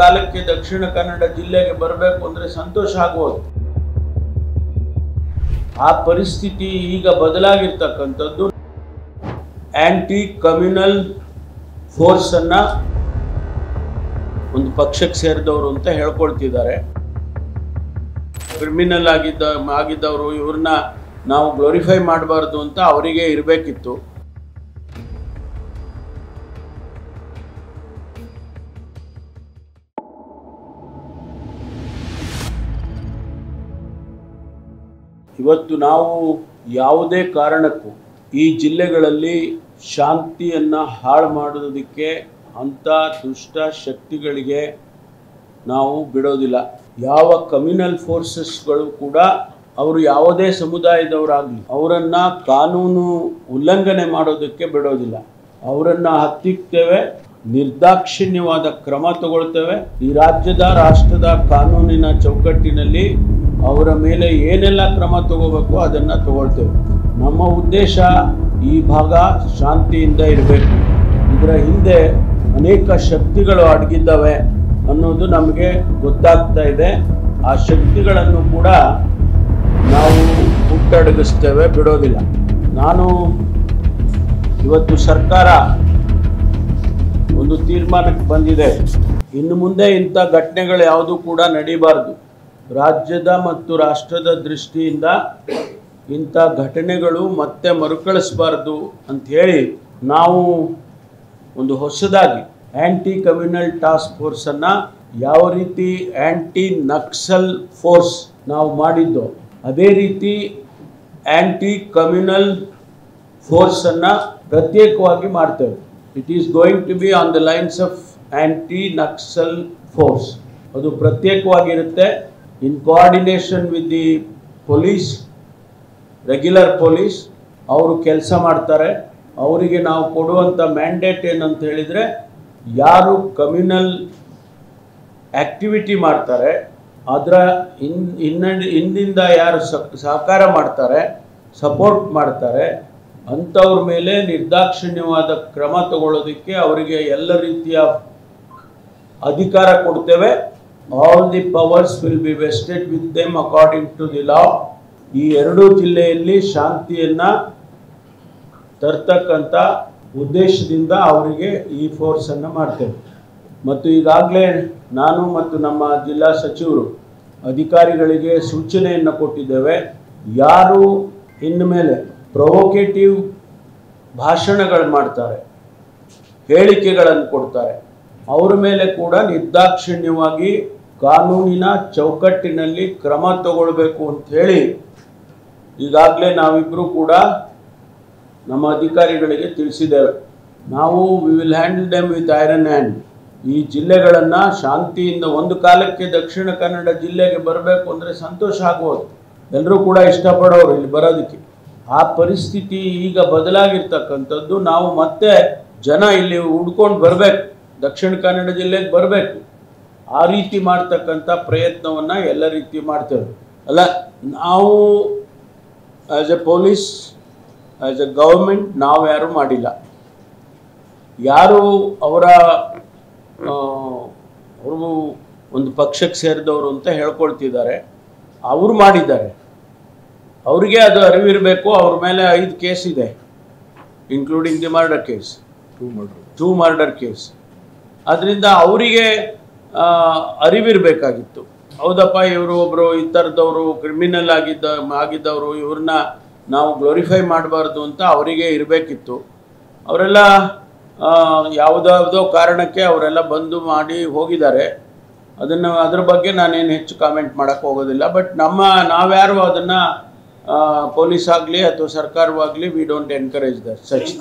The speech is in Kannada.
ಕಾಲಕ್ಕೆ ದಕ್ಷಿಣ ಕನ್ನಡ ಜಿಲ್ಲೆಗೆ ಬರಬೇಕು ಅಂದರೆ ಸಂತೋಷ ಆಗ್ಬೋದು. ಆ ಪರಿಸ್ಥಿತಿ ಈಗ ಬದಲಾಗಿರ್ತಕ್ಕಂಥದ್ದು. ಆಂಟಿ ಕಮ್ಯುನಲ್ ಫೋರ್ಸನ್ನು ಒಂದು ಪಕ್ಷಕ್ಕೆ ಸೇರಿದವರು ಅಂತ ಹೇಳ್ಕೊಳ್ತಿದ್ದಾರೆ. ಕ್ರಿಮಿನಲ್ ಆಗಿದ್ದವರು ಇವ್ರನ್ನ ನಾವು ಗ್ಲೋರಿಫೈ ಮಾಡಬಾರ್ದು ಅಂತ ಅವರಿಗೆ ಇರಬೇಕಿತ್ತು. ಇವತ್ತು ನಾವು ಯಾವುದೇ ಕಾರಣಕ್ಕೂ ಈ ಜಿಲ್ಲೆಗಳಲ್ಲಿ ಶಾಂತಿಯನ್ನು ಹಾಳು ಮಾಡೋದಕ್ಕೆ ಅಂಥ ದುಷ್ಟ ಶಕ್ತಿಗಳಿಗೆ ನಾವು ಬಿಡೋದಿಲ್ಲ. ಯಾವ ಕಮ್ಯುನಲ್ ಫೋರ್ಸಸ್ಗಳು ಕೂಡ ಅವರು ಯಾವುದೇ ಸಮುದಾಯದವರಾಗಲಿ ಅವರನ್ನು ಕಾನೂನು ಉಲ್ಲಂಘನೆ ಮಾಡೋದಕ್ಕೆ ಬಿಡೋದಿಲ್ಲ. ಅವರನ್ನು ಹತ್ತಿಕ್ತೇವೆ, ನಿರ್ದಾಕ್ಷಿಣ್ಯವಾದ ಕ್ರಮ ತಗೊಳ್ತೇವೆ. ಈ ರಾಷ್ಟ್ರದ ಕಾನೂನಿನ ಚೌಕಟ್ಟಿನಲ್ಲಿ ಅವರ ಮೇಲೆ ಏನೆಲ್ಲ ಕ್ರಮ ತಗೋಬೇಕು ಅದನ್ನು ತಗೊಳ್ತೇವೆ. ನಮ್ಮ ಉದ್ದೇಶ ಈ ಭಾಗ ಶಾಂತಿಯಿಂದ ಇರಬೇಕು. ಇದರ ಹಿಂದೆ ಅನೇಕ ಶಕ್ತಿಗಳು ಅಡಗಿದ್ದಾವೆ ಅನ್ನೋದು ನಮಗೆ ಗೊತ್ತಾಗ್ತಾ ಇದೆ. ಆ ಶಕ್ತಿಗಳನ್ನು ಕೂಡ ನಾವು ಹುಟ್ಟಡಗಿಸ್ತೇವೆ, ಬಿಡೋದಿಲ್ಲ. ನಾನು ಇವತ್ತು ಸರ್ಕಾರ ಒಂದು ತೀರ್ಮಾನಕ್ಕೆ ಬಂದಿದೆ. ಇನ್ನು ಮುಂದೆ ಇಂಥ ಘಟನೆಗಳು ಯಾವುದೂ ಕೂಡ ನಡೀಬಾರ್ದು. ರಾಜ್ಯದ ಮತ್ತು ರಾಷ್ಟ್ರದ ದೃಷ್ಟಿಯಿಂದ ಇಂಥ ಘಟನೆಗಳು ಮತ್ತೆ ಮರುಕಳಿಸಬಾರ್ದು ಅಂಥೇಳಿ ನಾವು ಒಂದು ಹೊಸದಾಗಿ ಆ್ಯಂಟಿ ಕಮ್ಯುನಲ್ ಟಾಸ್ಕ್ ಫೋರ್ಸನ್ನು ಯಾವ ರೀತಿ ಆ್ಯಂಟಿ ನಕ್ಸಲ್ ಫೋರ್ಸ್ ನಾವು ಮಾಡಿದ್ದೋ ಅದೇ ರೀತಿ ಆ್ಯಂಟಿ ಕಮ್ಯುನಲ್ ಫೋರ್ಸನ್ನು ಪ್ರತ್ಯೇಕವಾಗಿ ಮಾಡ್ತೇವೆ. It is going to be on the lines of anti Naxal force. ಅದು ಪ್ರತ್ಯೇಕವಾಗಿರುತ್ತೆ. In coordination with the police, regular police ಅವರು ಕೆಲಸ ಮಾಡ್ತಾರೆ. ಅವರಿಗೆ ನಾವು ಕೊಡುವಂಥ ಮ್ಯಾಂಡೇಟ್ ಏನಂತ ಹೇಳಿದರೆ, ಯಾರು ಕಮ್ಯುನಲ್ ಆ್ಯಕ್ಟಿವಿಟಿ ಮಾಡ್ತಾರೆ ಅದರ ಹಿಂದಿಂದ ಯಾರು ಸಹಕಾರ ಮಾಡ್ತಾರೆ, ಸಪೋರ್ಟ್ ಮಾಡ್ತಾರೆ ಅಂಥವ್ರ ಮೇಲೆ ನಿರ್ದಾಕ್ಷಿಣ್ಯವಾದ ಕ್ರಮ ತಗೊಳ್ಳೋದಕ್ಕೆ ಅವರಿಗೆ ಎಲ್ಲ ರೀತಿಯ ಅಧಿಕಾರ ಕೊಡ್ತೇವೆ. All the powers will be vested with them according to the law. ಈ ಎರಡೂ ಜಿಲ್ಲೆಯಲ್ಲಿ ಶಾಂತಿಯನ್ನು ತರ್ತಕ್ಕಂಥ ಉದ್ದೇಶದಿಂದ ಅವರಿಗೆ ಈ ಫೋರ್ಸನ್ನು ಮಾಡ್ತೇವೆ. ಮತ್ತು ಈಗಾಗಲೇ ನಾನು ಮತ್ತು ನಮ್ಮ ಜಿಲ್ಲಾ ಸಚಿವರು ಅಧಿಕಾರಿಗಳಿಗೆ ಸೂಚನೆಯನ್ನು ಕೊಟ್ಟಿದ್ದೇವೆ. ಯಾರು ಇನ್ಮೇಲೆ ಪ್ರೊವೊಕೇಟಿವ್ ಭಾಷಣಗಳು ಮಾಡ್ತಾರೆ, ಹೇಳಿಕೆಗಳನ್ನು ಕೊಡ್ತಾರೆ, ಅವರ ಮೇಲೆ ಕೂಡ ನಿರ್ದಾಕ್ಷಿಣ್ಯವಾಗಿ ಕಾನೂನಿನ ಚೌಕಟ್ಟಿನಲ್ಲಿ ಕ್ರಮ ತಗೊಳ್ಬೇಕು ಅಂಥೇಳಿ ಈಗಾಗಲೇ ನಾವಿಬ್ಬರೂ ಕೂಡ ನಮ್ಮ ಅಧಿಕಾರಿಗಳಿಗೆ ತಿಳಿಸಿದ್ದೇವೆ. ನಾವು we will handle them with iron hand. ಈ ಜಿಲ್ಲೆಗಳನ್ನು ಶಾಂತಿಯಿಂದ ಒಂದು ಕಾಲಕ್ಕೆ ದಕ್ಷಿಣ ಕನ್ನಡ ಜಿಲ್ಲೆಗೆ ಬರಬೇಕು ಅಂದರೆ ಸಂತೋಷ ಆಗ್ಬೋದು. ಎಲ್ಲರೂ ಕೂಡ ಇಷ್ಟಪಡೋರು ಇಲ್ಲಿ ಬರೋದಕ್ಕೆ. ಆ ಪರಿಸ್ಥಿತಿ ಈಗ ಬದಲಾಗಿರ್ತಕ್ಕಂಥದ್ದು. ನಾವು ಮತ್ತೆ ಜನ ಇಲ್ಲಿ ಹುಡ್ಕೊಂಡು ಬರಬೇಕು, ದಕ್ಷಿಣ ಕನ್ನಡ ಜಿಲ್ಲೆಗೆ ಬರಬೇಕು. ಆ ರೀತಿ ಮಾಡ್ತಕ್ಕಂಥ ಪ್ರಯತ್ನವನ್ನು ಎಲ್ಲ ರೀತಿ ಮಾಡ್ತೇವೆ. ಅಲ್ಲ, ನಾವು as A police, as A government ನಾವು ಯಾರೂ ಮಾಡಿಲ್ಲ. ಯಾರು ಅವರು ಒಂದು ಪಕ್ಷಕ್ಕೆ ಸೇರಿದವರು ಅಂತ ಹೇಳ್ಕೊಳ್ತಿದ್ದಾರೆ, ಅವರು ಮಾಡಿದ್ದಾರೆ. ಅವರಿಗೆ ಅದು ಅರಿವಿರಬೇಕು. ಅವ್ರ ಮೇಲೆ 5 ಕೇಸ್ ಇದೆ, including the murder case, 2 murder case. ಅದರಿಂದ ಅವರಿಗೆ ಅರಿವಿರಬೇಕಾಗಿತ್ತು. ಹೌದಪ್ಪ, ಇವರು ಒಬ್ಬರು ಈ ಥರದವರು ಕ್ರಿಮಿನಲ್ ಆಗಿದ್ದವರು, ಇವ್ರನ್ನ ನಾವು ಗ್ಲೋರಿಫೈ ಮಾಡಬಾರ್ದು ಅಂತ ಅವರಿಗೆ ಇರಬೇಕಿತ್ತು. ಅವರೆಲ್ಲ ಯಾವುದಾವುದೋ ಕಾರಣಕ್ಕೆ ಅವರೆಲ್ಲ ಬಂದು ಮಾಡಿ ಹೋಗಿದ್ದಾರೆ. ಅದ್ರ ಬಗ್ಗೆ ನಾನೇನು ಹೆಚ್ಚು ಕಾಮೆಂಟ್ ಮಾಡೋಕ್ಕೆ ಹೋಗೋದಿಲ್ಲ. ಬಟ್ ನಾವ್ಯಾರು ಅದನ್ನು ಪೊಲೀಸ್ ಆಗಲಿ ಅಥವಾ ಸರ್ಕಾರವಾಗಲಿ we don't encourage that such.